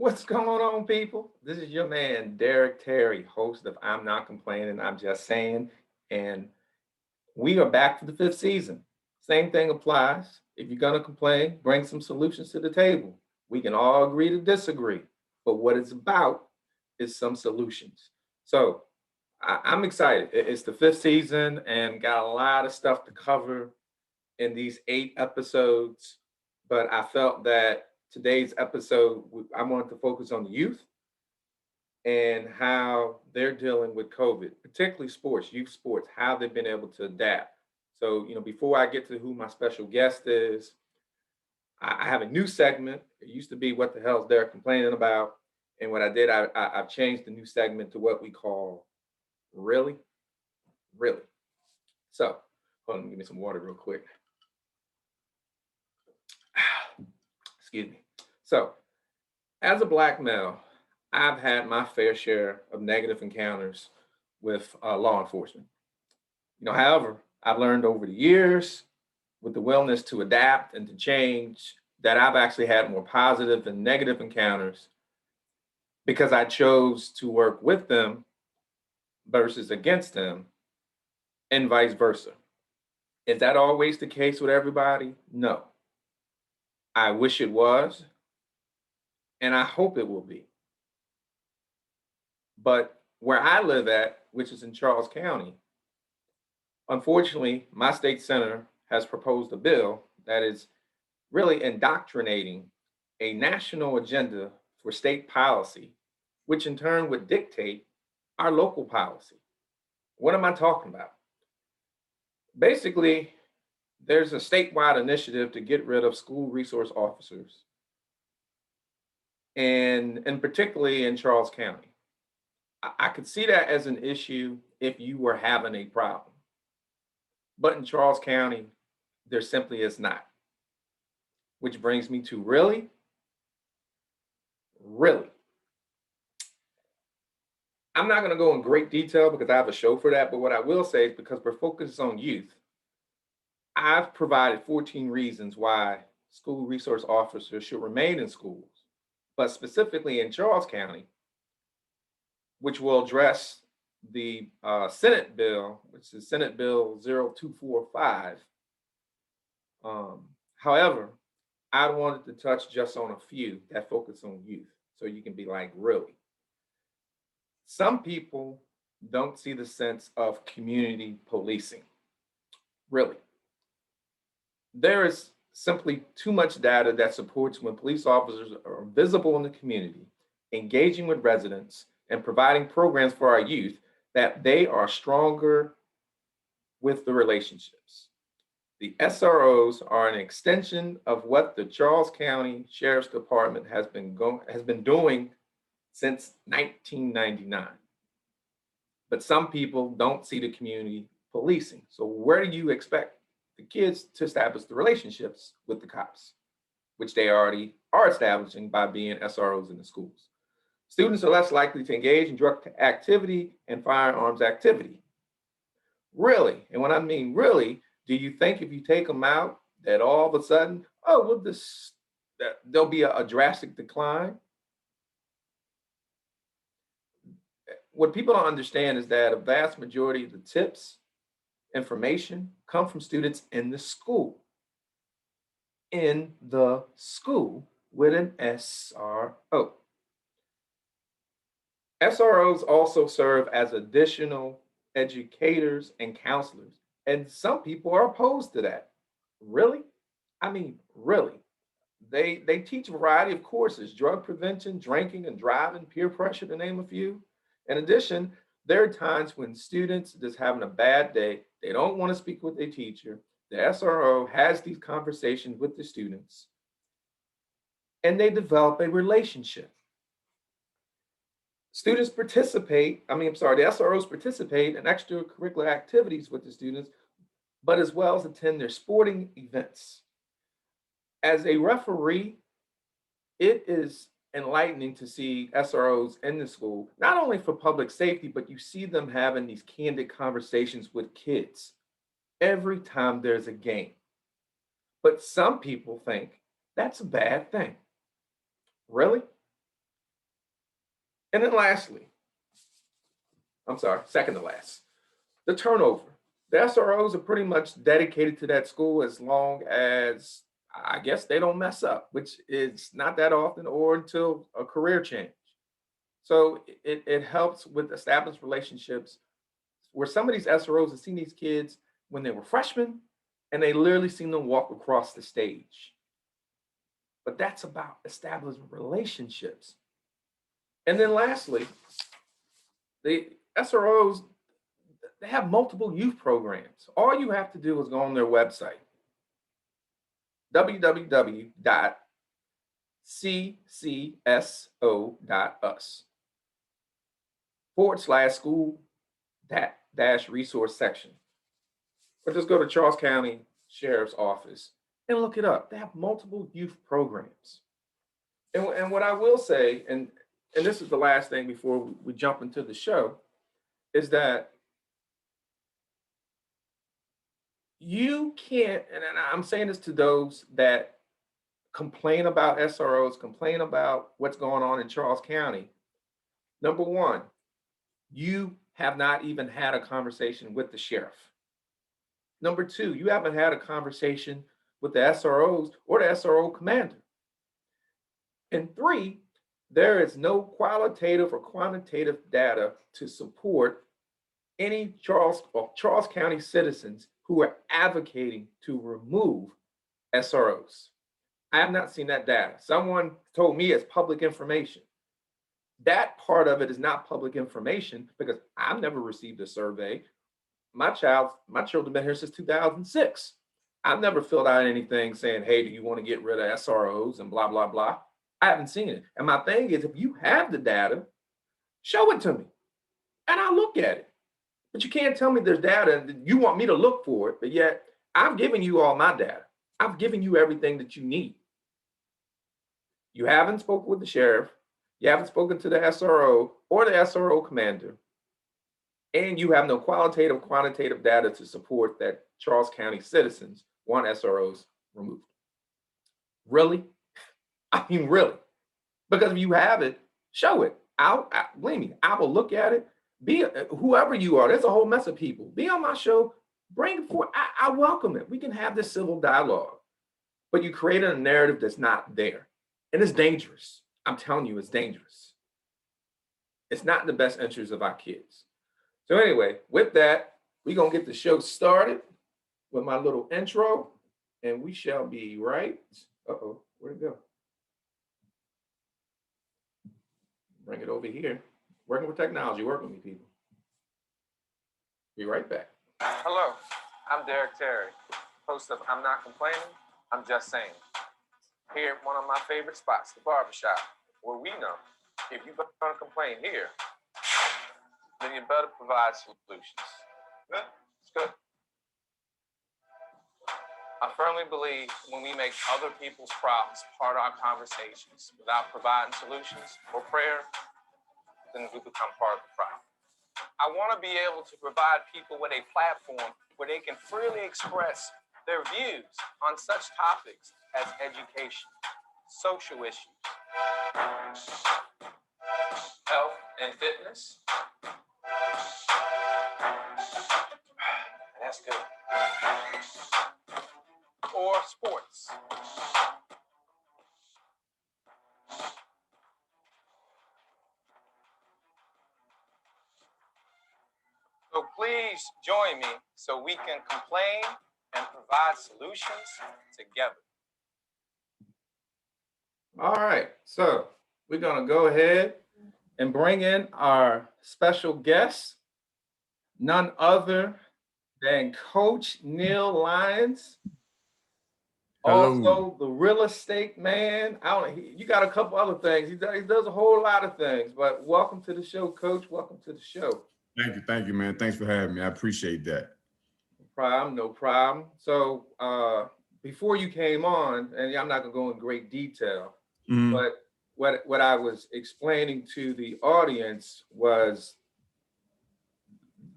What's going on, people? This is your man, Derek Terry, host of I'm Not Complaining, I'm Just Saying. And we are back for the fifth season. Same thing applies. If you're going to complain, bring some solutions to the table. We can all agree to disagree. But what it's about is some solutions. So I'm excited. It's the fifth season and got a lot of stuff to cover in these 8 episodes. But I felt that today's episode, I wanted to focus on the youth and how they're dealing with COVID, particularly sports, youth sports, how they've been able to adapt. So, before I get to who my special guest is, I have a new segment. It used to be What the Hell's Derek Complaining About? And what I did, I've changed the new segment to what we call Really? Really? So, hold on, give me some water real quick. Excuse me. So, as a black male, I've had my fair share of negative encounters with law enforcement. However, I've learned over the years with the willingness to adapt and to change that I've actually had more positive than negative encounters because I chose to work with them versus against them and vice versa. Is that always the case with everybody? No. I wish it was, and I hope it will be. But where I live at, which is in Charles County, unfortunately, my state senator has proposed a bill that is really indoctrinating a national agenda for state policy, which in turn would dictate our local policy. What am I talking about? Basically, there's a statewide initiative to get rid of school resource officers, and particularly in Charles County. I could see that as an issue if you were having a problem. But in Charles County, there simply is not. Which brings me to really, really. I'm not going to go in great detail because I have a show for that. But what I will say is because we're focused on youth, I've provided 14 reasons why school resource officers should remain in schools. But specifically in Charles County, which will address the Senate bill, which is Senate Bill 0245. However, I wanted to touch just on a few that focus on youth. So you can be like, really? Some people don't see the sense of community policing. Really. There is simply too much data that supports when police officers are visible in the community, engaging with residents, and providing programs for our youth, that they are stronger with the relationships. The SROs are an extension of what the Charles County Sheriff's Department has been doing since 1999. But some people don't see the community policing. So where do you expect the kids to establish the relationships with the cops, which they already are establishing by being SROs in the schools? Students are less likely to engage in drug activity and firearms activity. Really, and when I mean really, do you think if you take them out that all of a sudden, oh, well, that there'll be a drastic decline? What people don't understand is that a vast majority of the tips, information come from students in the school. In the school with an SRO. SROs also serve as additional educators and counselors, and some people are opposed to that. Really? I mean, really. They teach a variety of courses: drug prevention, drinking and driving, peer pressure, to name a few. In addition, there are times when students just having a bad day, they don't want to speak with their teacher. The SRO has these conversations with the students, and they develop a relationship. Students participate, I'm sorry, the SROs participate in extracurricular activities with the students, but as well as attend their sporting events. As a referee, it is enlightening to see SROs in the school, not only for public safety, but you see them having these candid conversations with kids every time there's a game. But some people think that's a bad thing. Really? And then lastly, I'm sorry, second to last, the turnover. The SROs are pretty much dedicated to that school as long as I guess they don't mess up, which is not that often or until a career change. So it helps with established relationships where some of these SROs have seen these kids when they were freshmen and they literally seen them walk across the stage. But that's about establishing relationships. And then lastly, the SROs, they have multiple youth programs. All you have to do is go on their website, www.ccso.us/school dash resource section. Or just go to Charles County Sheriff's Office and look it up. They have multiple youth programs. And what I will say, and this is the last thing before we jump into the show, is that you can't, and I'm saying this to those that complain about SROs, complain about what's going on in Charles County. Number one, you have not even had a conversation with the sheriff. Number two, you haven't had a conversation with the SROs or the SRO commander. And three, there is no qualitative or quantitative data to support any Charles County citizens who are advocating to remove SROs. I have not seen that data. Someone told me it's public information. That part of it is not public information because I've never received a survey. My children have been here since 2006. I've never filled out anything saying, hey, do you want to get rid of SROs and blah, blah, blah. I haven't seen it. And my thing is, if you have the data, show it to me and I'll look at it. But you can't tell me there's data and you want me to look for it, but yet I've given you all my data. I've given you everything that you need. You haven't spoken with the sheriff. You haven't spoken to the SRO or the SRO commander. And you have no quantitative data to support that Charles County citizens want SROs removed. Really? I mean, really? Because if you have it, show it. Believe me, I will look at it. Be whoever you are. There's a whole mess of people. Be on my show. Bring it forward. I welcome it. We can have this civil dialogue. But you created a narrative that's not there. And it's dangerous. I'm telling you, it's dangerous. It's not in the best interest of our kids. So anyway, with that, we're going to get the show started with my little intro. And we shall be right. Uh-oh, where'd it go? Bring it over here. Working with technology, working with me, people. Be right back. Hello, I'm Derek Terry, host of I'm Not Complaining, I'm Just Saying. Here at one of my favorite spots, the barbershop, where we know if you're going to complain here, then you better provide solutions. Good? It's good. I firmly believe when we make other people's problems part of our conversations without providing solutions or prayer, then we become part of the problem. I want to be able to provide people with a platform where they can freely express their views on such topics as education, social issues, health and fitness. That's good. Or sports. So please join me so we can complain and provide solutions together. All right, so we're going to go ahead and bring in our special guest, none other than Coach Neil Lyons. Hello. Also, the real estate man. You got a couple other things. He does a whole lot of things, but welcome to the show, Coach. Welcome to the show. Thank you, man. Thanks for having me. I appreciate that. No problem. So before you came on, and I'm not gonna go in great detail, but what I was explaining to the audience was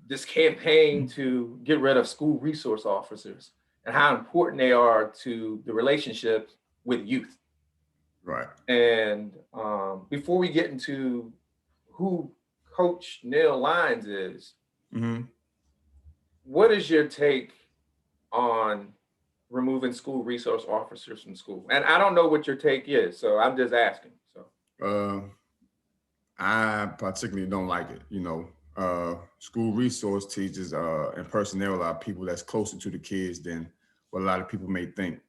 this campaign to get rid of school resource officers and how important they are to the relationship with youth. Right. And before we get into who Coach Neil Lyons is, Hmm. what is your take on removing school resource officers from school? And I don't know what your take is, so I'm just asking. So, Uh, I particularly don't like it. School resource teachers and personnel are people that's closer to the kids than what a lot of people may think.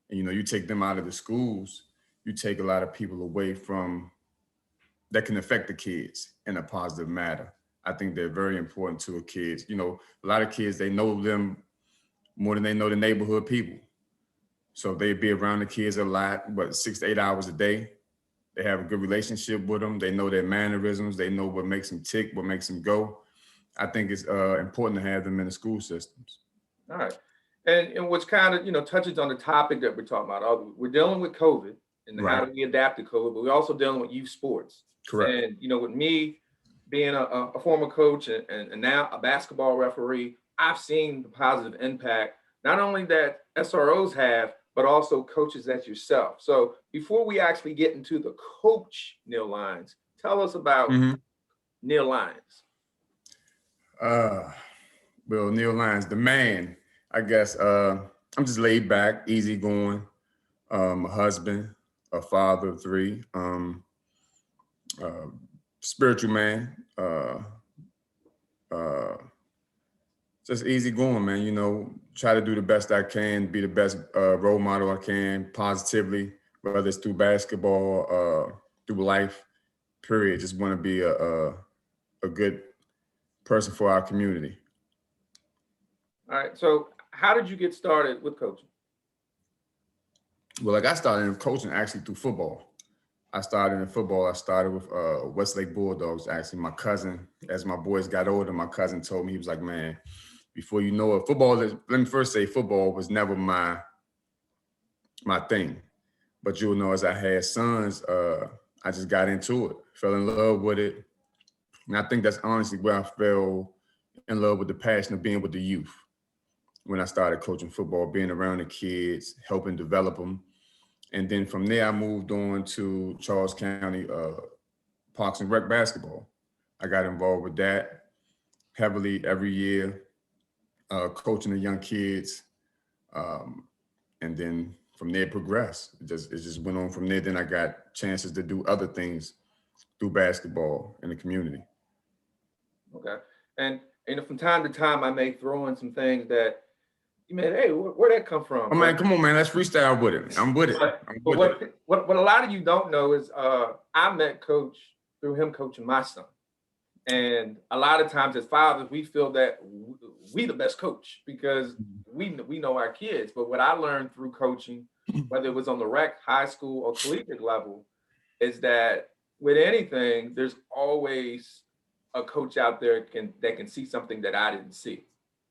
And you take them out of the schools, you take a lot of people away from that can affect the kids in a positive manner. I think they're very important to a kids. A lot of kids, they know them more than they know the neighborhood people. So they be around the kids a lot, but 6 to 8 hours a day. They have a good relationship with them. They know their mannerisms. They know what makes them tick, what makes them go. I think it's important to have them in the school systems. all right. And which kind of, touches on the topic that we're talking about. We're dealing with COVID and how Right. do we adapt to COVID, but we're also dealing with youth sports. Correct. And, with me being a former coach and now a basketball referee, I've seen the positive impact, not only that SROs have, but also coaches as yourself. So before we actually get into the coach, Neil Lyons, tell us about Mhm. Neil Lyons. Well, Neil Lyons, the man, I guess. I'm just laid back, easygoing, a husband, a father of three, uh, spiritual man, uh, just easygoing, man. Try to do the best I can, be the best role model I can, positively, whether it's through basketball, through life, period. Just want to be a good person for our community. All right. So how did you get started with coaching? Well, I got started in coaching actually through football. I started in football. I started with Westlake Bulldogs. Actually, my cousin, as my boys got older, my cousin told me, he was like, man, before you know it, let me first say football was never my thing. But you'll know as I had sons, I just got into it, fell in love with it. And I think that's honestly where I fell in love with the passion of being with the youth. When I started coaching football, being around the kids, helping develop them. And then from there, I moved on to Charles County Parks and Rec basketball. I got involved with that heavily every year, coaching the young kids. And then from there, progressed. It just went on from there. Then I got chances to do other things through basketball in the community. Okay. And from time to time, I may throw in some things that you may, hey, where'd that come from? Oh man, come on, man, let's freestyle with it. I'm with it. But what a lot of you don't know is I met Coach through him coaching my son. And a lot of times as fathers, we feel that we the best coach because we know our kids. But what I learned through coaching, whether it was on the rec, high school, or collegiate level, is that with anything, there's always a coach out there that can see something that I didn't see.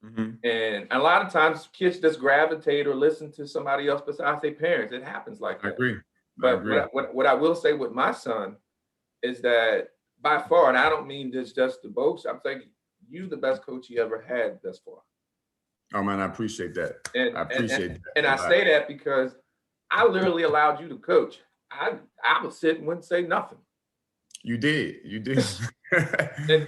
Mm-hmm. And a lot of times kids just gravitate or listen to somebody else besides their parents. It happens like that. I agree. But what I will say with my son is that by far, and I don't mean this just to boast, I'm saying you the best coach he ever had thus far. Oh man, I appreciate that. And I appreciate that. And I say that because I literally allowed you to coach. I would sit and wouldn't say nothing. You did. You did. And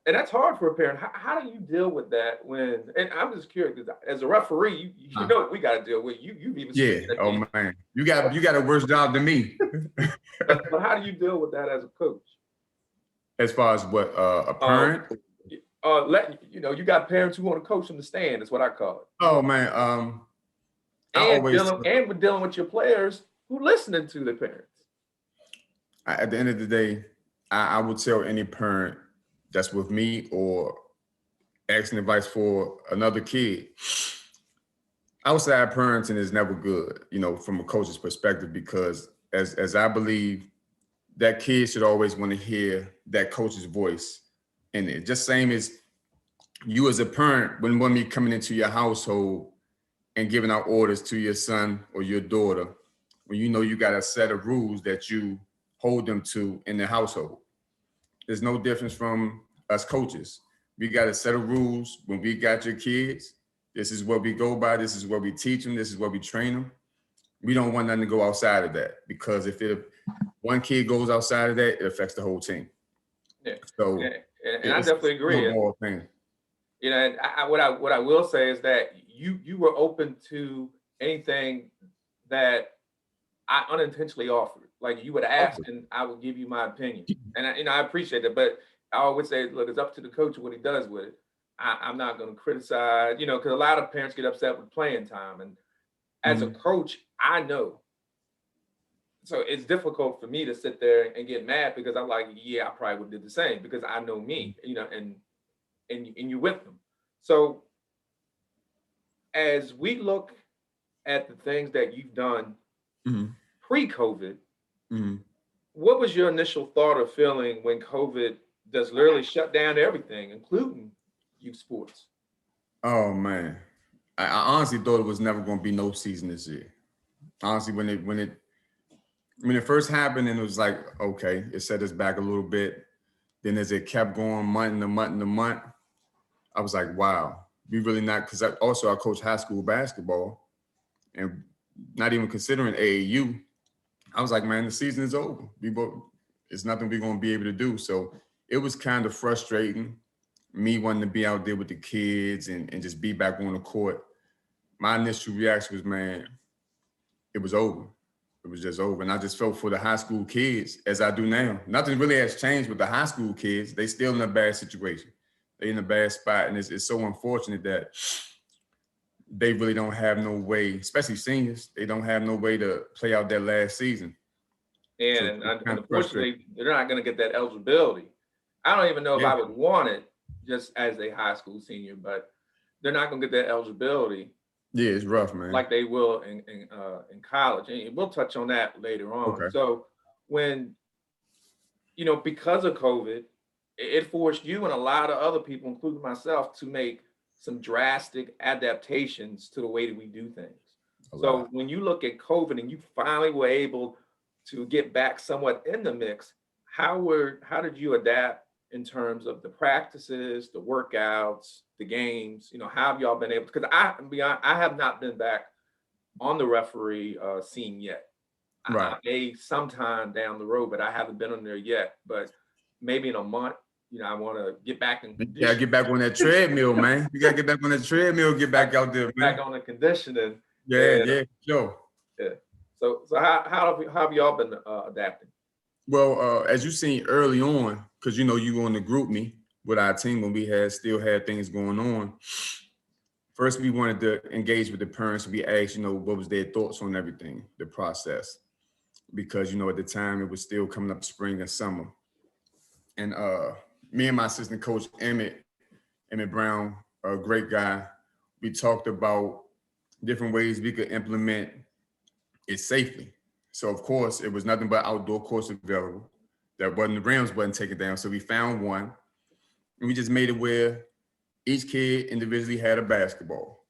that's hard for a parent. How do you deal with that when? And I'm just curious because as a referee, you know what we got to deal with. You've even Oh man, you got a worse job than me. But how do you deal with that as a coach? As far as what a parent? You got parents who want to coach from the stand. That's what I call it. Oh man, we're dealing with your players who listening to the parents. At the end of the day, I would tell any parent that's with me or asking advice for another kid. Outside parenting is never good, from a coach's perspective, because as I believe, that kid should always want to hear that coach's voice in it. Just same as you as a parent wouldn't want me coming into your household and giving out orders to your son or your daughter when you got a set of rules that you hold them to in the household. There's no difference from us coaches. We got a set of rules when we got your kids. This is what we go by. This is what we teach them. This is what we train them. We don't want nothing to go outside of that, because if one kid goes outside of that, it affects the whole team. Yeah. So And I it's a definitely agree. snowball thing. You know, and what I will say is that you were open to anything that I unintentionally offered. Like you would ask, Okay. and I would give you my opinion, and I appreciate it. But I always say, look, it's up to the coach what he does with it. I'm not going to criticize, because a lot of parents get upset with playing time, and as a Mhm. coach, I know. So it's difficult for me to sit there and get mad because I'm like, yeah, I probably would did the same because I know me, and you're with them. So as we look at the things that you've done Mhm. pre-COVID, Mhm. what was your initial thought or feeling when COVID just literally shut down everything, including youth sports? Oh man, I honestly thought it was never going to be no season this year. Honestly, when it first happened, and it was like, okay, it set us back a little bit. Then as it kept going, month to month to month, I was like, wow, we really not, because I coach high school basketball, and not even considering AAU. I was like, man, the season is over. It's nothing we're gonna be able to do. So it was kind of frustrating. Me wanting to be out there with the kids and just be back on the court. My initial reaction was, man, it was over. It was just over. And I just felt for the high school kids as I do now. Nothing really has changed with the high school kids. They still in a bad situation. They in a bad spot. And it's so unfortunate that they really don't have no way, especially seniors, they don't have no way to play out their last season. So And, it's kind of frustrating. unfortunately, they're not going to get that eligibility. I don't even know if Yeah, I would want it just as a high school senior, but they're not going to get that eligibility yeah, it's rough, man. like they will in college. And we'll touch on that later on. Okay. So when, because of COVID, it forced you and a lot of other people, including myself, to make some drastic adaptations to the way that we do things. A So lot. when you look at COVID and you finally were able to get back somewhat in the mix, how did you adapt in terms of the practices, the workouts, the games? How have y'all been able? Because I have not been back on the referee scene yet. I Right. may sometime down the road, but I haven't been on there yet. But maybe in a month, I want to get back in You gotta condition. get back on that treadmill, man. You gotta get back on that treadmill, get back out there, Back man. on the conditioning. Yeah, And yeah, sure. yeah. So how have y'all been adapting? Well, as you seen early on, because you on the group me with our team when we still had things going on. First, we wanted to engage with the parents. We asked, what was their thoughts on everything, the process, because at the time it was still coming up spring and summer. And me and my assistant coach Emmett Brown, a great guy, we talked about different ways we could implement it safely. So of course, it was nothing but outdoor courts available. That wasn't the rims wasn't taken down. So we found one, and we just made it where each kid individually had a basketball.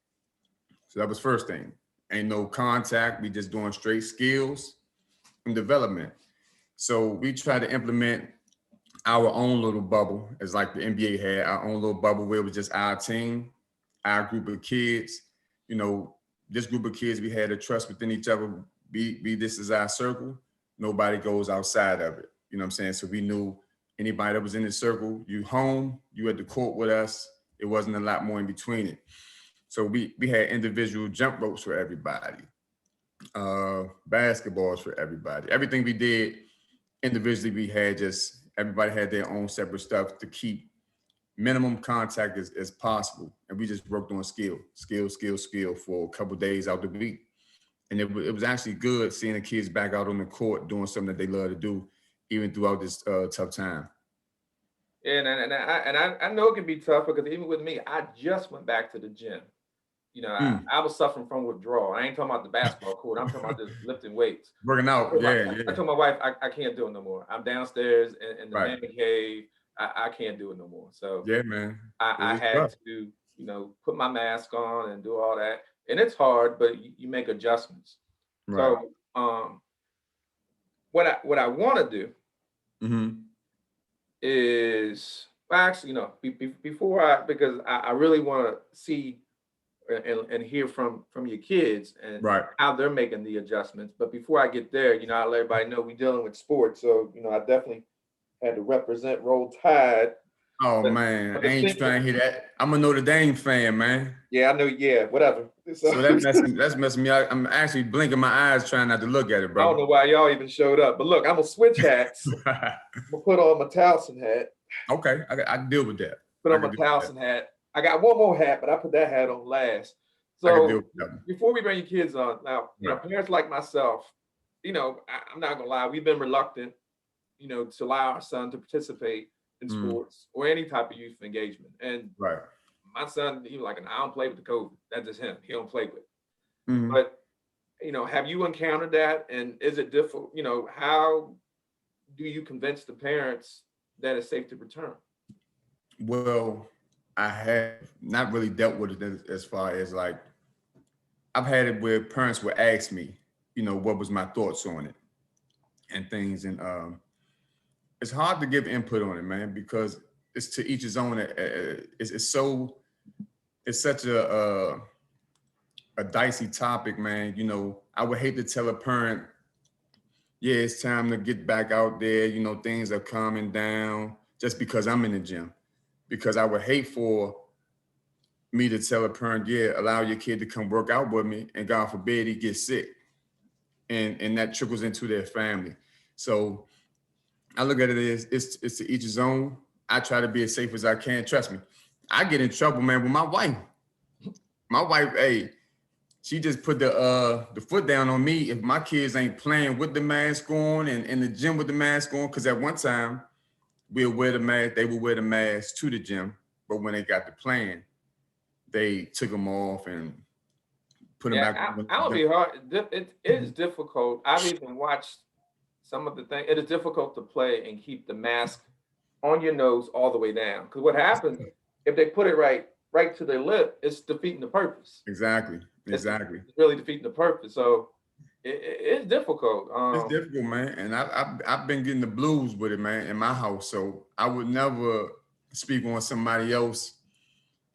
So that was first thing. Ain't no contact. We just doing straight skills and development. So we try to implement our own little bubble, as like the NBA had our own little bubble where it was just our team, our group of kids. You know, this group of kids, we had a trust within each other. Be this is our circle. Nobody goes outside of it. You know what I'm saying? So we knew anybody that was in the circle, you home, you at the court with us. It wasn't a lot more in between it. So we had individual jump ropes for everybody, basketballs for everybody. Everything we did individually, we had just everybody had their own separate stuff to keep minimum contact as possible. And we just worked on skill for a couple of days out the week. And it was actually good seeing the kids back out on the court doing something that they love to do, even throughout this tough time. And I know it can be tough because even with me, I just went back to the gym. Mm. I was suffering from withdrawal. I ain't talking about the basketball court. I'm talking about just lifting weights. Working out, yeah, I yeah, told my wife I can't do it no more. I'm downstairs in the right, man cave. I can't do it no more. So yeah, man. It I was had rough, to, put my mask on and do all that. And it's hard, but you make adjustments. right. So what I want to do Mm-hmm. is, well, actually, before because I really want to see and hear from your kids and Right. how they're making the adjustments. But before I get there, I let everybody know we're dealing with sports. So, I definitely had to represent Roll Tide. Oh But, man, but I the ain't thing, trying to hear that. I'm a Notre Dame fan, man. yeah, I know. Yeah, whatever. So, So that's messing me out. I'm actually blinking my eyes trying not to look at it, I don't bro. know why y'all even showed up. But look, I'm gonna switch hats. I'm gonna put on my Towson hat. Okay, I can deal with that. Put I on my can deal with that. Towson hat. I got one more hat, but I put that hat on last. I can deal So with that one. before we bring your kids on, now, Right. parents like myself, I'm not gonna lie, we've been reluctant, to allow our son to participate in sports or any type of youth engagement. And Right. my son, he was like, I don't play with the COVID. That's just him. He don't play with it. Mhm. But, have you encountered that? And is it difficult? How do you convince the parents that it's safe to return? Well, I have not really dealt with it as far as like I've had it where parents would ask me, what was my thoughts on it and things, and it's hard to give input on it, man, because it's to each his own. It's such a dicey topic, man. I would hate to tell a parent, yeah, it's time to get back out there. Things are calming down just because I'm in the gym. Because I would hate for me to tell a parent, yeah, allow your kid to come work out with me, and God forbid he gets sick, and that trickles into their family. So I look at it as it's to each his own. I try to be as safe as I can. Trust me, I get in trouble, man, with my wife. My wife, hey, she just put the foot down on me if my kids ain't playing with the mask on and in the gym with the mask on. Because at one time we'll wear the mask, they would wear the mask to the gym, but when they got to playing, they took them off and put them back. Yeah, I would be hard. It is difficult. I've even watched some of the things. It is difficult to play and keep the mask on your nose all the way down. Because what happens if they put it right to their lip, it's defeating the purpose. Exactly. It's really defeating the purpose. So it's difficult. It's difficult, man. And I've been getting the blues with it, man, in my house. So I would never speak on somebody else.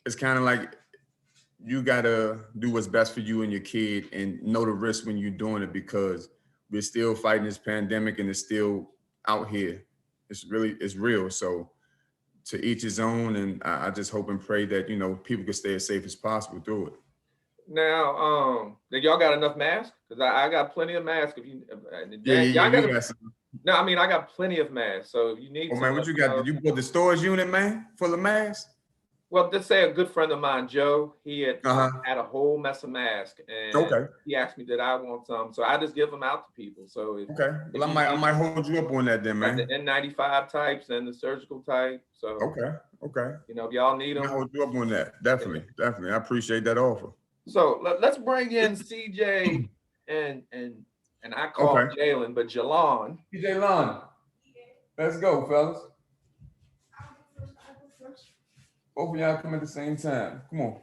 It's kind of like you gotta do what's best for you and your kid and know the risk when you're doing it, because we're still fighting this pandemic and it's still out here. It's real. So to each his own, and I just hope and pray that, people can stay as safe as possible through it. Now, y'all got enough masks? Because I got plenty of masks. Yeah. No, I mean, I got plenty of masks. So if you need Oh man, what you got? Did you put the storage unit, man, full of masks? Well, just say a good friend of mine, Joe, he had had a whole mess of masks, and Okay. he asked me did I want some. So I just give them out to people. So Okay. Well, I might hold you up on that then, man. The N95 types and the surgical type. So okay. If y'all need them, I'll hold you up on that. Definitely. I appreciate that offer. So let's bring in CJ and I call him Jalen, but Jalon. CJ Lon. Let's go, fellas. Both of y'all come at the same time. Come on.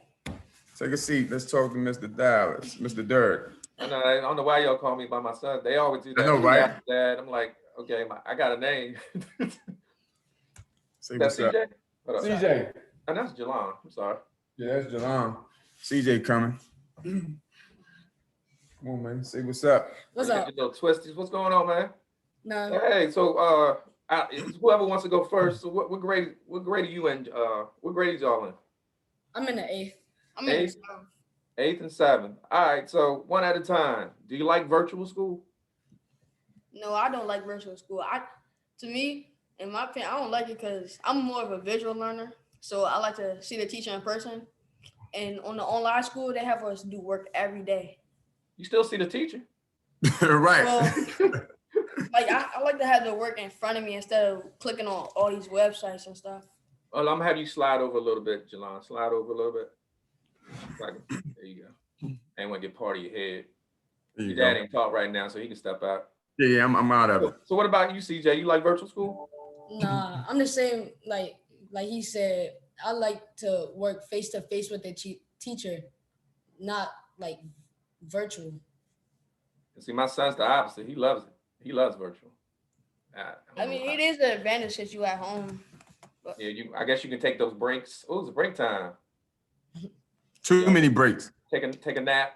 Take a seat. Let's talk to Mr. Dallas, Mr. Dirt. I don't know why y'all call me by my son. They always do that. I know, right? Dad. I'm like, okay, I got a name. Say what's up. CJ? CJ. And that's Jalon. I'm sorry. Yeah, that's Jalon. CJ coming. Come on, man. Say what's up. What's up? Little twisties. What's going on, man? No. Hey, so whoever wants to go first. So what grade are you in? What grade is y'all in? I'm in the 8th. I'm Eighth? in the 7th. 8th and 7th. All right, so one at a time. Do you like virtual school? No, I don't like virtual school. To me, in my opinion, I don't like it because I'm more of a visual learner. So I like to see the teacher in person. And on the online school, they have us do work every day. You still see the teacher? Right. Well, like I like to have the work in front of me instead of clicking on all these websites and stuff. Well, I'm gonna have you slide over a little bit, Jalon. Slide over a little bit. There you go. I ain't want to get part of your head. Your dad ain't talk right now, so he can step out. Yeah, I'm out of it. So what about you, CJ? You like virtual school? Nah, I'm the same. Like he said, I like to work face to face with the teacher, not like virtual. See, my son's the opposite. He loves it. He loves virtual. I mean, it is an advantage that you at home. But yeah, I guess you can take those breaks. Oh, it's break time. Too many breaks. Take a nap.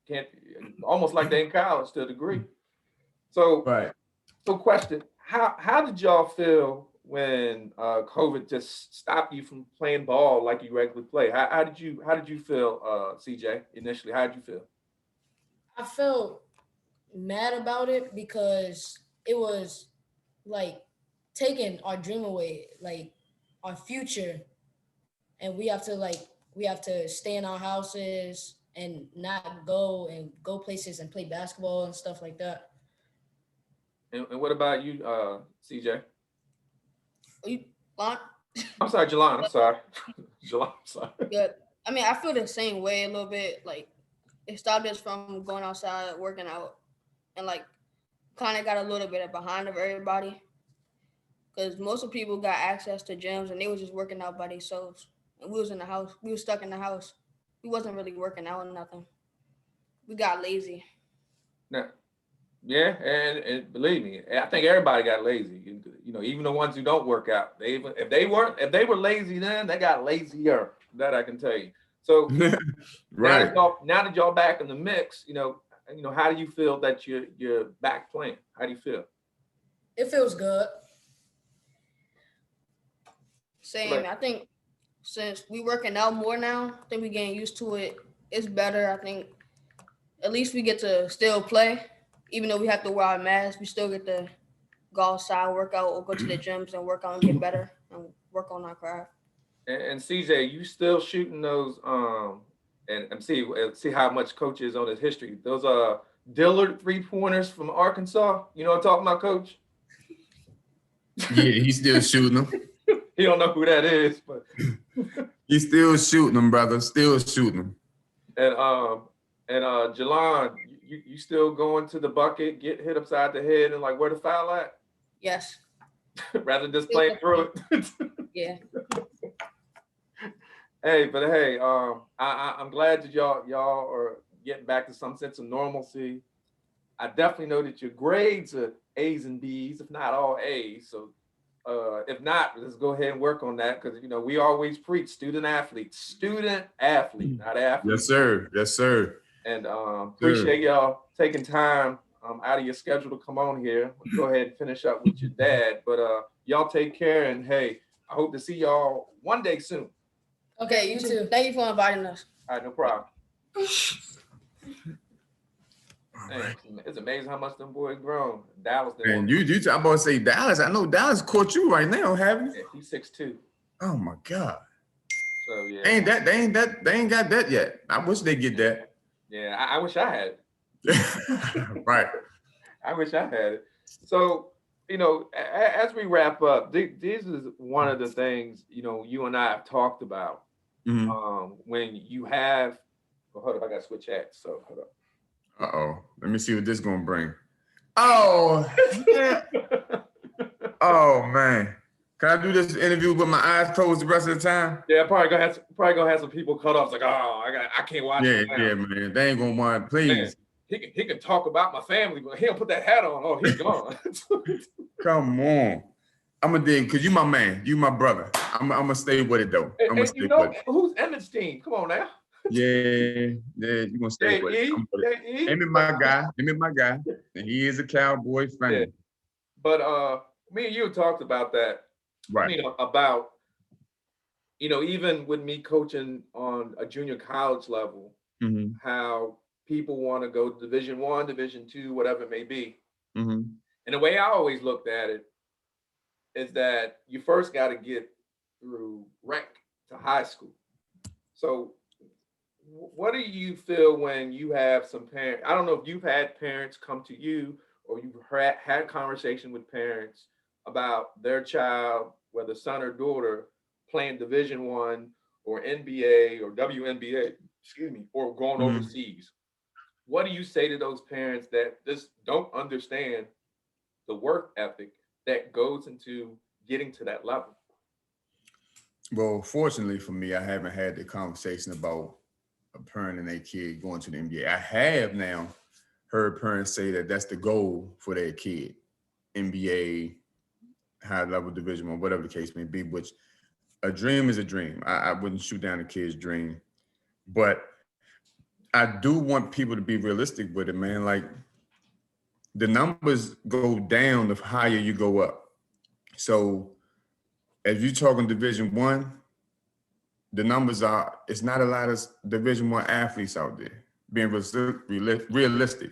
Can't almost like they in college to a degree. So right. So question: How did y'all feel when COVID just stopped you from playing ball like you regularly play? How did you feel, CJ, initially? How did you feel? I felt mad about it because it was like taking our dream away, like our future, and we have to stay in our houses and not go places and play basketball and stuff like that. And what about you, CJ? You, Lon? I'm sorry, Jelon. I'm sorry, Jelon. I'm sorry. Yeah. I mean, I feel the same way a little bit. Like it stopped us from going outside, working out, and like kind of got a little bit behind of everybody because most of the people got access to gyms and they was just working out by themselves. And we was in the house. We was stuck in the house. We wasn't really working out or nothing. We got lazy. Now, yeah, and believe me, I think everybody got lazy. You know, even the ones who don't work out, if they were lazy then, they got lazier. That I can tell you. So Right. now that y'all back in the mix, how do you feel that you're back playing? How do you feel? It feels good. Same. I think since we working out more now, I think we getting used to it. It's better. I think at least we get to still play, even though we have to wear our masks. We still get to go outside, work out, or go to the gyms and work out and get better and work on our craft. And CJ, you still shooting those and see how much coach is on his history. Those Dillard 3-pointers from Arkansas. You know what I'm talking about, coach? Yeah, he's still shooting them. He don't know who that is, but He's still shooting them, brother. Still shooting them. and Jelon, you still going to the bucket, get hit upside the head, and like where the foul at? Yes. Rather than just playing through it. Yeah. Hey, I'm glad that y'all are getting back to some sense of normalcy. I definitely know that your grades are A's and B's, if not all A's. So if not, let's go ahead and work on that because we always preach student athlete, not athlete. Yes, sir. Yes, sir. And appreciate y'all taking time out of your schedule to come on here. Go ahead and finish up with your dad, but y'all take care and hey, I hope to see y'all one day soon. Okay, you too. Thank you for inviting us. All right, no problem. Man, it's amazing how much them boys grown. Dallas, And I'm about to say Dallas. I know Dallas caught you right now, haven't you? yeah, he's 6'2". Oh my God. So yeah, They ain't got that yet. I wish they get that. yeah. I wish I had it. Right. I wish I had it. So as we wrap up, this is one of the things you and I have talked about. Mhm. When you have, hold up, I got to switch hats. So hold up. Uh-oh. Let me see what this gonna bring. Oh, man. Oh man. Can I do this interview with my eyes closed the rest of the time? Yeah, probably gonna have some people cut off. Like, oh, I can't watch Yeah, it now. yeah, man. They ain't gonna want. Please. Man, he can talk about my family, but he'll put that hat on. Oh, he's gone. Come on. I'm gonna dig because you my man. You my brother. I'm gonna stay with it though. I'm gonna stay with it. Who's Emmett's team? Come on now. Yeah, you gonna stay with it. Emmett my guy. And he is a Cowboy fan. Yeah. But me and you talked about that. Right. About even with me coaching on a junior college level, Mm-hmm. how people want to go Division I, Division II, whatever it may be. Mm-hmm. And the way I always looked at it is that you first got to get through rec to high school. So what do you feel when you have some parents? I don't know if you've had parents come to you or you've had conversation with parents about their child, whether son or daughter, playing Division I or NBA or WNBA, or going overseas. What do you say to those parents that just don't understand the work ethic that goes into getting to that level? Well, fortunately for me, I haven't had the conversation about a parent and their kid going to the NBA. I have now heard parents say that that's the goal for their kid, NBA, high level Division I, whatever the case may be, which a dream is a dream. I wouldn't shoot down a kid's dream, but I do want people to be realistic with it, man. Like the numbers go down the higher you go up. So if you're talking Division 1, the numbers are, it's not a lot of Division 1 athletes out there being realistic.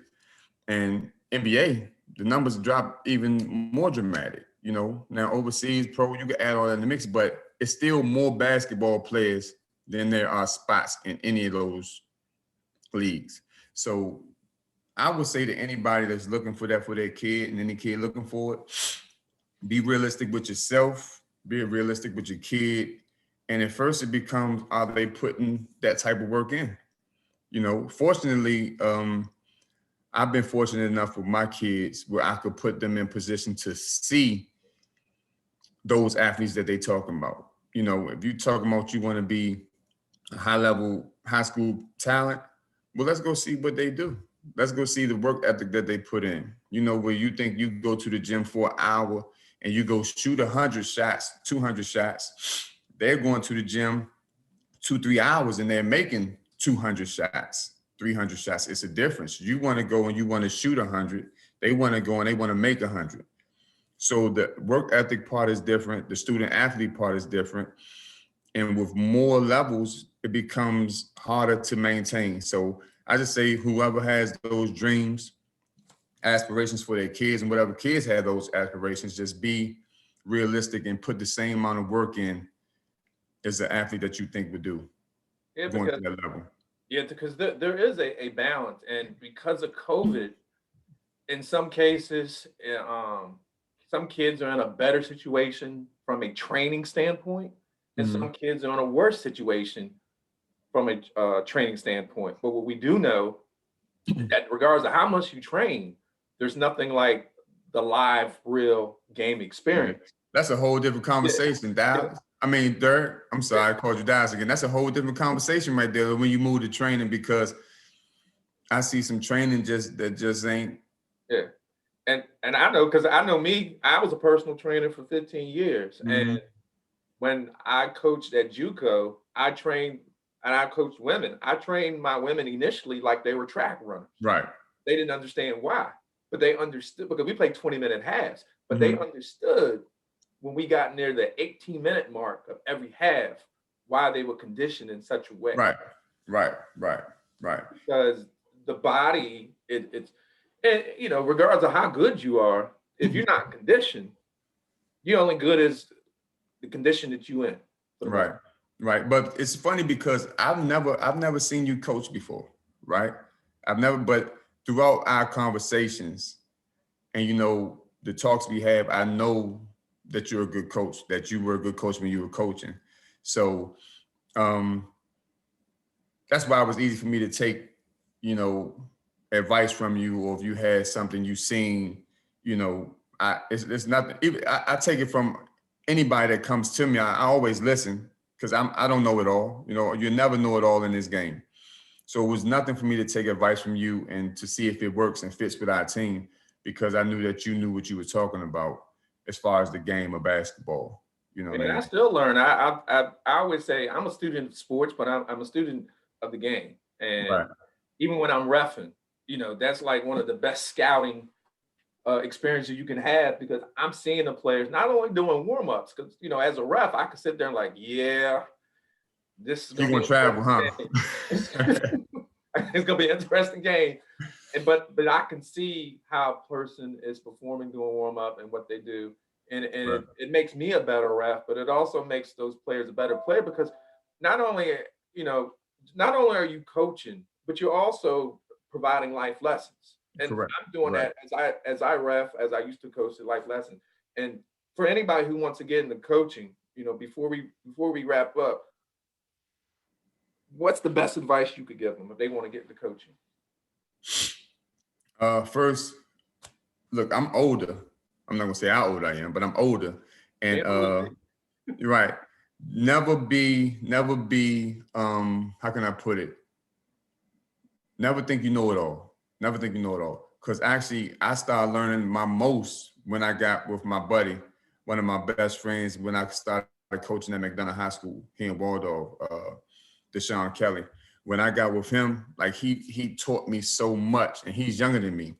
And NBA, the numbers drop even more dramatic. You know, now overseas pro, you can add all that in the mix, but it's still more basketball players than there are spots in any of those leagues. So I would say to anybody that's looking for that for their kid, and any kid looking for it, be realistic with yourself, be realistic with your kid. And at first it becomes, are they putting that type of work in? You know, fortunately, I've been fortunate enough with my kids where I could put them in position to see those athletes that they talking about. You know, if you talking about you want to be a high level high school talent, well, let's go see what they do. Let's go see the work ethic that they put in. You know, where you think you go to the gym for an hour and you go shoot 100 shots, 200 shots. They're going to the gym 2-3 hours and they're making 200 shots, 300 shots. It's a difference. You want to go and you want to shoot 100. They want to go and they want to make 100. So the work ethic part is different. The student athlete part is different. And with more levels, it becomes harder to maintain. So I just say whoever has those dreams, aspirations for their kids, and whatever kids have those aspirations, just be realistic and put the same amount of work in as an athlete that you think would do going to that level. Yeah, because there is a balance. And because of COVID, in some cases, some kids are in a better situation from a training standpoint, and some kids are in a worse situation from a training standpoint. But what we do know is that regardless of how much you train, there's nothing like the live, real game experience. That's a whole different conversation, Dallas. Yeah. I mean, Dirk, I'm sorry, I called you Dallas again. That's a whole different conversation right there when you move to training, because I see some training that just ain't. Yeah. And I know, because I know me, I was a personal trainer for 15 years. And when I coached at JUCO, I trained and I coached women. I trained my women initially like they were track runners. Right. They didn't understand why, but they understood, because we played 20-minute halves, but they understood when we got near the 18-minute mark of every half why they were conditioned in such a way. Right. Because the body, it's, and you know, regardless of how good you are, if you're not conditioned, you're only good as the condition that you in. Right. But it's funny because I've never seen you coach before, right? But throughout our conversations and, you know, the talks we have, I know that you're a good coach, that you were a good coach when you were coaching. So that's why it was easy for me to take, you know, advice from you, or if you had something you seen, you know, it's nothing. I take it from anybody that comes to me. I always listen, because I don't know it all. You know, you never know it all in this game. So it was nothing for me to take advice from you and to see if it works and fits with our team, because I knew that you knew what you were talking about as far as the game of basketball. You know, and I still learn. I always say I'm a student of sports, but I'm a student of the game. And even when I'm reffing, you know, that's like one of the best scouting experiences you can have, because I'm seeing the players not only doing warm-ups, because, you know, as a ref, I can sit there and like, yeah, this is going to travel, huh? It's going to be an interesting game. But I can see how a person is performing doing warm-up and what they do. And it makes me a better ref, but it also makes those players a better player, because not only are you coaching, but you're also providing life lessons. And I'm doing that as I ref, as I used to coach the life lesson. And for anybody who wants to get into coaching, you know, before we wrap up, what's the best advice you could give them if they want to get into coaching? First, look, I'm older. I'm not gonna say how old I am, but I'm older. And you're right. Never be, how can I put it? Never think you know it all. Never think you know it all. Because actually, I started learning my most when I got with my buddy, one of my best friends, when I started coaching at McDonough High School here in Waldorf, Deshaun Kelly. When I got with him, like he taught me so much, and he's younger than me.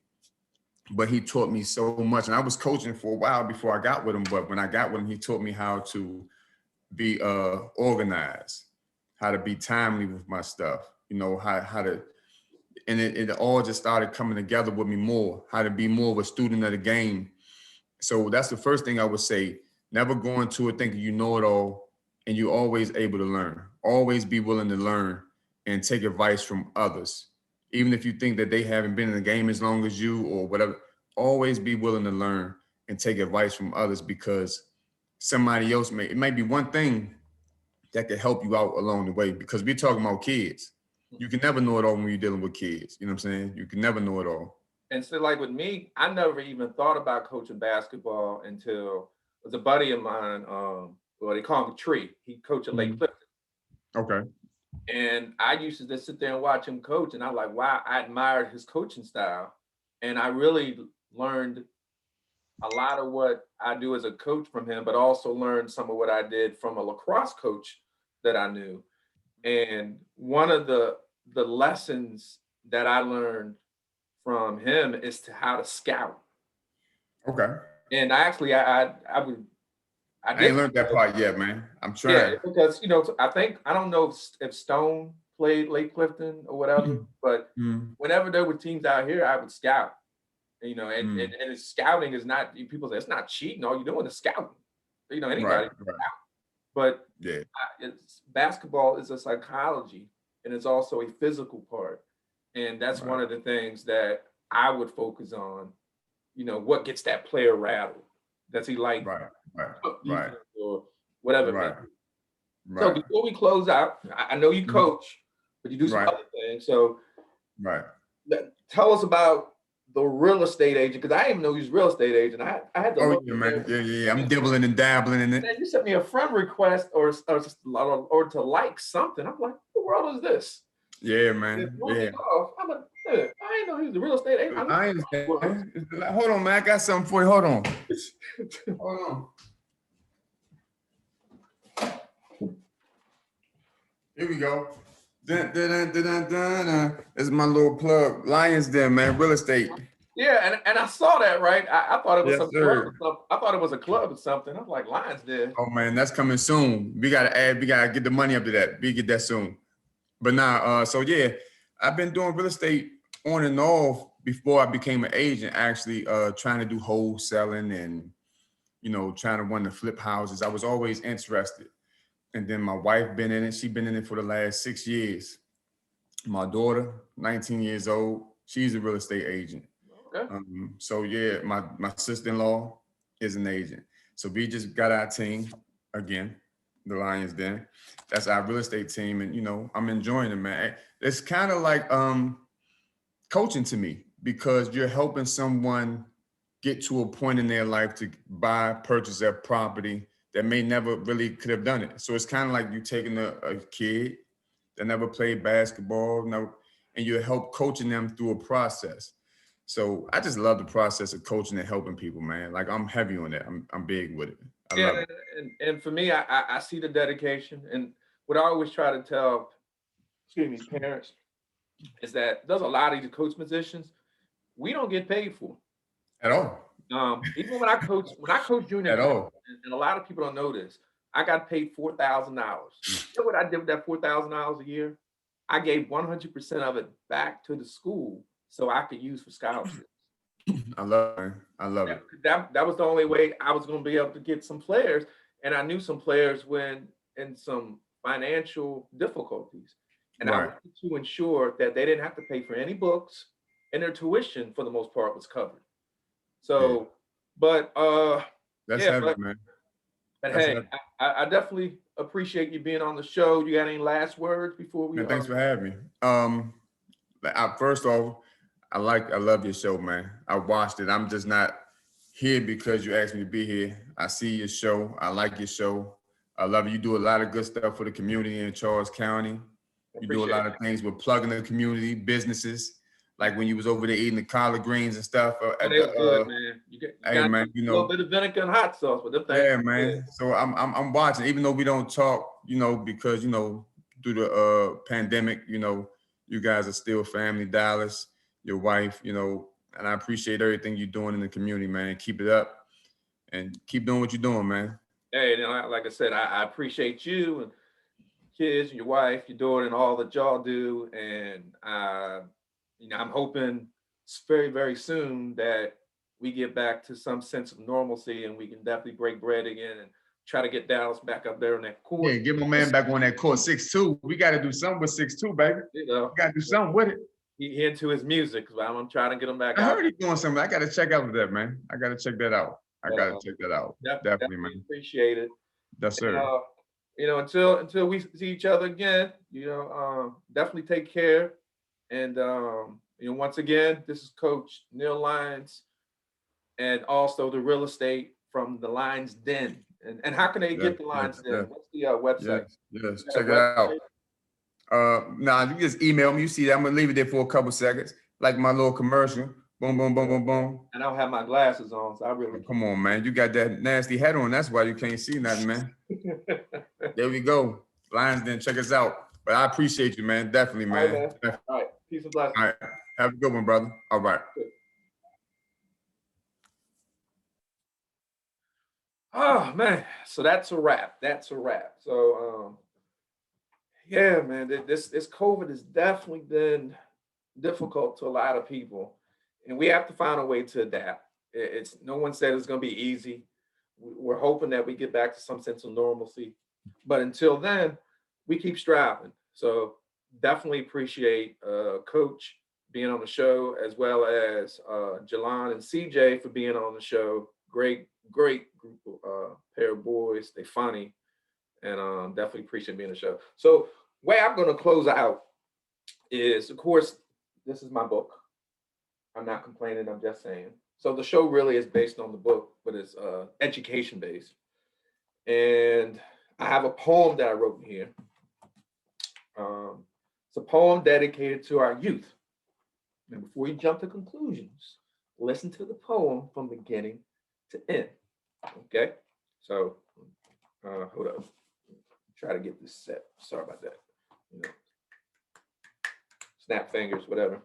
but he taught me so much. And I was coaching for a while before I got with him. But when I got with him, he taught me how to be organized, how to be timely with my stuff, how to, and it all just started coming together with me more, how to be more of a student of the game. So that's the first thing I would say. Never go into it thinking you know it all, and you're always able to learn. Always be willing to learn and take advice from others. Even if you think that they haven't been in the game as long as you or whatever, always be willing to learn and take advice from others, because somebody else it might be one thing that could help you out along the way, because we're talking about kids. You can never know it all when you're dealing with kids. You know what I'm saying? You can never know it all. And so like with me, I never even thought about coaching basketball until it was a buddy of mine, well, they call him Tree. He coached at Lake Clifton. Okay. And I used to just sit there and watch him coach. And I'm like, wow, I admired his coaching style. And I really learned a lot of what I do as a coach from him, but also learned some of what I did from a lacrosse coach that I knew. And one of the lessons that I learned from him is to how to scout. Okay. And actually, I ain't learned that part yet, man. I'm trying. Yeah, because I don't know if Stone played Lake Clifton or whatever, but whenever there were teams out here, I would scout. And scouting is not, people say it's not cheating. All you're doing is scouting. Anybody. Right. But yeah, basketball is a psychology, and it's also a physical part, and that's one of the things that I would focus on. What gets that player rattled? Does he like right, or whatever? Right. So before we close out, I know you coach, but you do some other things. So tell us about the real estate agent, because I didn't even know he was a real estate agent. I had to look. Yeah, man. Yeah. I'm dibbling and dabbling in it. Man, you sent me a friend request or to like something. I'm like, what the world is this? Yeah, man. Yeah. I'm like, I didn't know he was a real estate agent. I understand. Hold on, man. I got something for you. Hold on. Hold on. Here we go. Dun, dun, dun, dun, dun, dun. This is my little plug. Lyons Den, man. Real estate. Yeah, and I saw that, right? I thought it was some sir. club or something. I thought it was a club or something. I was like, Lyons Den. Oh man, that's coming soon. We gotta get the money up to that. We get that soon. But now, so yeah, I've been doing real estate on and off before I became an agent, actually trying to do wholesaling and, trying to run to flip houses. I was always interested. And then my wife been in it. She's been in it for the last 6 years. My daughter, 19 years old, she's a real estate agent. Okay. So yeah, my sister-in-law is an agent. So we just got our team again, the Lyons Den. That's our real estate team, and I'm enjoying it, man. It's kind of like coaching to me, because you're helping someone get to a point in their life to purchase their property that may never really could have done it. So it's kind of like you taking a kid that never played basketball, and you help coaching them through a process. So I just love the process of coaching and helping people, man. Like I'm heavy on that. I'm big with it. I love it. And for me, I see the dedication, and what I always try to tell, parents, is that there's a lot of these coach positions we don't get paid for at all. Even when I coach junior at all, and a lot of people don't know this, I got paid $4,000. You know what I did with that $4,000 a year? I gave 100% of it back to the school so I could use for scholarships. I love it. That was the only way I was going to be able to get some players, and I knew some players when in some financial difficulties, and I wanted to ensure that they didn't have to pay for any books, and their tuition for the most part was covered. So, but that's heavy, man. But hey, I definitely appreciate you being on the show. You got any last words before we? Thanks for having me. First off, I love your show, man. I watched it. I'm just not here because you asked me to be here. I see your show. I like your show. I love it. You do a lot of good stuff for the community in Charles County. You do a lot of things with plugging the community, businesses. Like when you was over there eating the collard greens and stuff. They was good, man. You got man, a little bit of vinegar and hot sauce, but them things. Yeah, man. Good. So I'm watching, even though we don't talk, because through the pandemic, you guys are still family. Dallas, your wife, And I appreciate everything you're doing in the community, man. Keep it up and keep doing what you're doing, man. Hey, and like I said, I appreciate you and kids, your wife, your daughter, and all that y'all do. And I'm hoping very, very soon that we get back to some sense of normalcy and we can definitely break bread again and try to get Dallas back up there on that court. Yeah, get my man back on that court 6'2". We got to do something with 6'2", baby. You know, We got to do something with it. he into his music, so I'm trying to get him back I out. heard he's doing something. I got to check out that, man. I got to check that out. Definitely, man. Appreciate it. Yes, sir. And, until we see each other again, definitely take care. And once again, this is Coach Neil Lyons, and also the real estate from the Lyons Den. And how can they get the Lyons Den? What's the website? Yes, check it out. You just email me. You see that? I'm gonna leave it there for a couple seconds, like my little commercial. Boom, boom, boom, boom, boom. And I don't have my glasses on, so I really come on, man. You got that nasty hat on. That's why you can't see nothing, man. There we go. Lyons Den, check us out. But I appreciate you, man. Definitely, man. All right. Peace and blessings. All right. Have a good one, brother. All right. Oh man, so that's a wrap. So yeah, man, this COVID has definitely been difficult to a lot of people, and we have to find a way to adapt. It's no one said it's going to be easy. We're hoping that we get back to some sense of normalcy, but until then, we keep striving. So definitely appreciate Coach being on the show, as well as Jalon and CJ for being on the show. Great group, pair of boys. They funny, and definitely appreciate being on the show. So way I'm going to close out is, of course, this is my book. I'm not complaining. I'm just saying. So the show really is based on the book, but it's education based. And I have a poem that I wrote in here. It's a poem dedicated to our youth. And before you jump to conclusions, listen to the poem from beginning to end. Okay? So, hold up. Try to get this set. Sorry about that. Snap fingers, whatever.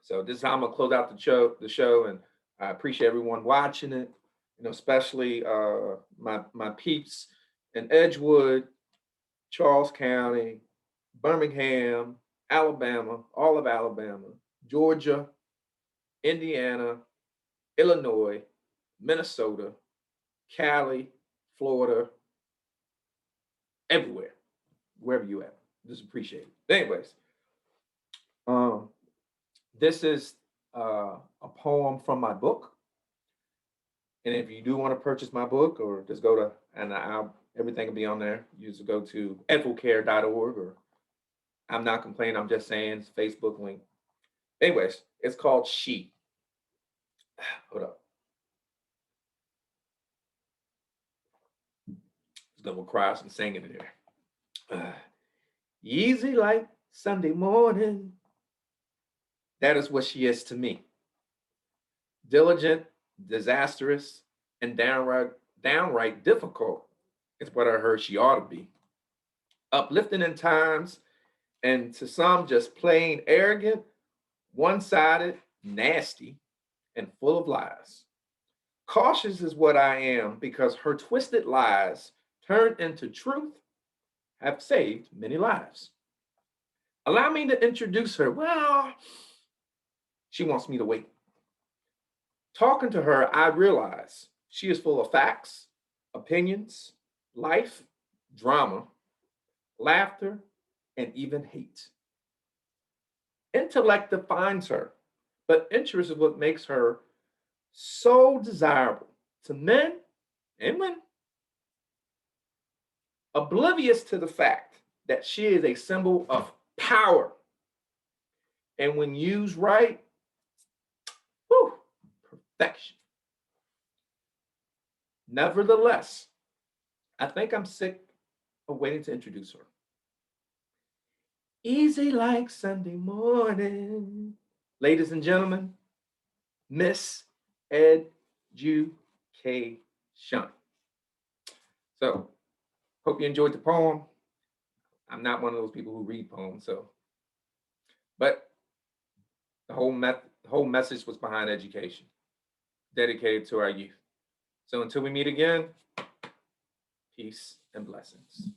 So this is how I'm gonna close out the show, and I appreciate everyone watching it. Especially my peeps in Edgewood, Charles County, Birmingham, Alabama, all of Alabama, Georgia, Indiana, Illinois, Minnesota, Cali, Florida, everywhere, wherever you at. Just appreciate it. Anyways, this is a poem from my book. And if you do want to purchase my book, or just go to, and everything will be on there. You just go to edfulcare.org, or I'm not complaining, I'm just saying, it's Facebook link. Anyways, it's called She. Hold up. Just gonna cry some singing in there. Easy like Sunday morning. That is what she is to me. Diligent, disastrous, and downright difficult is what I heard she ought to be. Uplifting in times, and to some just plain arrogant, one-sided, nasty, and full of lies. Cautious is what I am, because her twisted lies turned into truth have saved many lives. Allow me to introduce her. Well, she wants me to wait. Talking to her, I realize she is full of facts, opinions, life, drama, laughter, and even hate. Intellect defines her, but interest is what makes her so desirable to men and women. Oblivious to the fact that she is a symbol of power. And when used right, whew, perfection. Nevertheless, I think I'm sick of waiting to introduce her. Easy like Sunday morning. Ladies and gentlemen, Miss Education. So, hope you enjoyed the poem. I'm not one of those people who read poems, but the whole the whole message was behind education, dedicated to our youth. So until we meet again, peace and blessings.